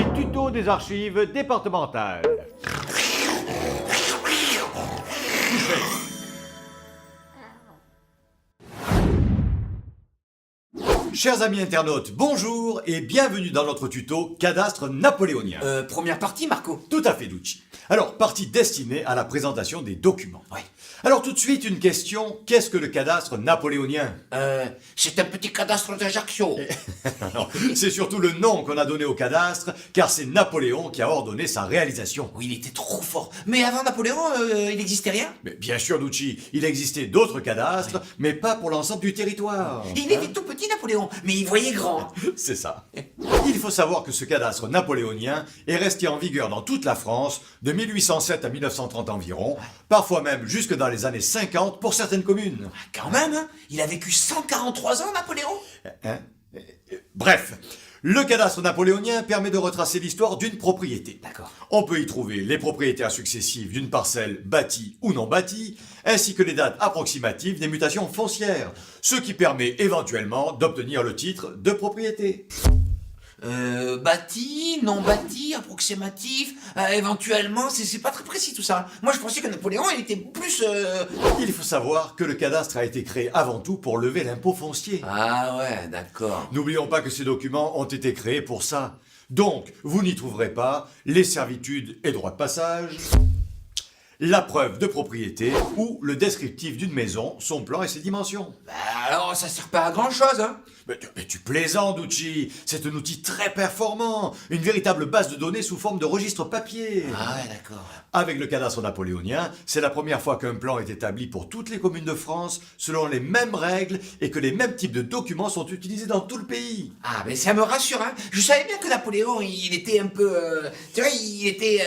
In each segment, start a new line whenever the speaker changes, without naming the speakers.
Les tutos des archives départementales.
Chers amis internautes, bonjour et bienvenue dans notre tuto Cadastre napoléonien.
Première partie, Marco.
Tout à fait, Ducci. Alors, partie destinée à la présentation des documents.
Oui.
Alors tout de suite, une question, qu'est-ce que le cadastre napoléonien?
C'est un petit cadastre d'Ajaccio.
Non, c'est surtout le nom qu'on a donné au cadastre, car c'est Napoléon qui a ordonné sa réalisation.
Oui, il était trop fort. Mais avant Napoléon, il n'existait rien.
Mais bien sûr, Ducci, il existait d'autres cadastres, mais pas pour l'ensemble du territoire.
Il était tout petit, Napoléon, mais il voyait grand.
C'est ça. Il faut savoir que ce cadastre napoléonien est resté en vigueur dans toute la France de 1807 à 1930 environ, parfois même jusque dans les années 50 pour certaines communes.
Quand même, hein, il a vécu 143 ans, Napoléon.
Bref, le cadastre napoléonien permet de retracer l'histoire d'une propriété.
D'accord.
On peut y trouver les propriétaires successifs d'une parcelle bâtie ou non bâtie, ainsi que les dates approximatives des mutations foncières, ce qui permet éventuellement d'obtenir le titre de propriété.
Bâti, non bâti, approximatif, éventuellement, c'est pas très précis tout ça. Moi je pensais que Napoléon il était plus...
Il faut savoir que le cadastre a été créé avant tout pour lever l'impôt foncier.
Ah ouais, d'accord.
N'oublions pas que ces documents ont été créés pour ça. Donc, vous n'y trouverez pas les servitudes et droits de passage, la preuve de propriété ou le descriptif d'une maison, son plan et ses dimensions.
Bah alors ça sert pas à grand chose, hein.
Mais tu plaisantes, Ducci. C'est un outil très performant, une véritable base de données sous forme de registre papier.
Ah ouais, d'accord.
Avec le cadastre napoléonien, c'est la première fois qu'un plan est établi pour toutes les communes de France selon les mêmes règles et que les mêmes types de documents sont utilisés dans tout le pays.
Ah, mais ça me rassure, hein. Je savais bien que Napoléon, il était un peu... tu vois, il était...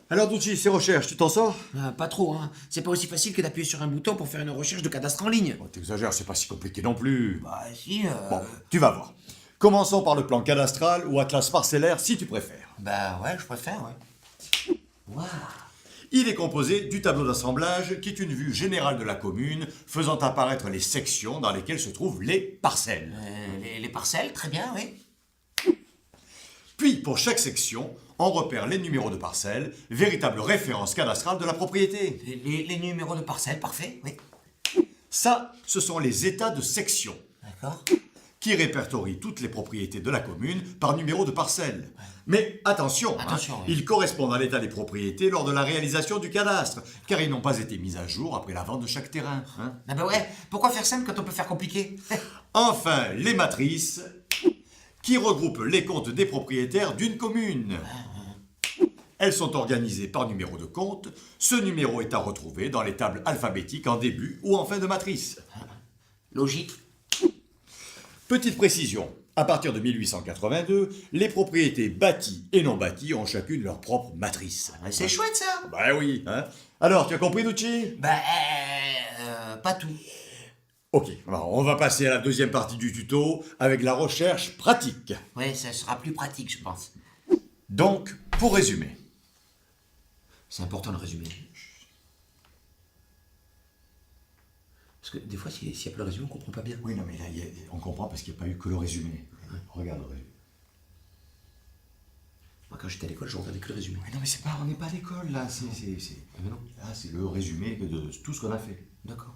Alors, Ducci, ces recherches, tu t'en sors?
Pas trop, hein. C'est pas aussi facile que d'appuyer sur un bouton pour faire une recherche de cadastre en ligne.
Oh, t'exagères, c'est pas si compliqué non plus.
Bah si,
Bon, tu vas voir. Commençons par le plan cadastral ou atlas parcellaire si tu préfères.
Bah ouais, je préfère, ouais. Waouh.
Il est composé du tableau d'assemblage qui est une vue générale de la commune faisant apparaître les sections dans lesquelles se trouvent les parcelles.
Les parcelles, très bien, oui.
Puis, pour chaque section, on repère les numéros de parcelles, véritable référence cadastrale de la propriété.
Les numéros de parcelles, parfait, oui.
Ça, ce sont les états de section,
D'accord.
qui répertorient toutes les propriétés de la commune par numéro de parcelle. Mais attention,
Attention, oui.
ils correspondent à l'état des propriétés lors de la réalisation du cadastre, car ils n'ont pas été mis à jour après la vente de chaque terrain.
Ah bah ouais, pourquoi faire simple quand on peut faire compliqué?
Enfin, les matrices, qui regroupent les comptes des propriétaires d'une commune. Elles sont organisées par numéro de compte. Ce numéro est à retrouver dans les tables alphabétiques en début ou en fin de matrice.
Logique.
Petite précision, à partir de 1882, les propriétés bâties et non bâties ont chacune leur propre matrice.
C'est chouette ça.
Bah oui, hein. Alors, tu as compris, Ducci?
Bah, pas tout.
Ok, alors on va passer à la deuxième partie du tuto avec la recherche pratique.
Ouais, ça sera plus pratique, je pense.
Donc, pour résumer,
C'est important de résumer. Parce que des fois, s'il n'y a pas le résumé, on comprend pas bien.
oui, non, mais là, on comprend parce qu'il n'y a pas eu que le résumé. Regarde le résumé.
Moi, quand j'étais à l'école, je regardais que le résumé.
Mais non, mais on n'est pas à l'école, là.
Ah, mais non.
Là, c'est le résumé de tout ce qu'on a fait.
D'accord.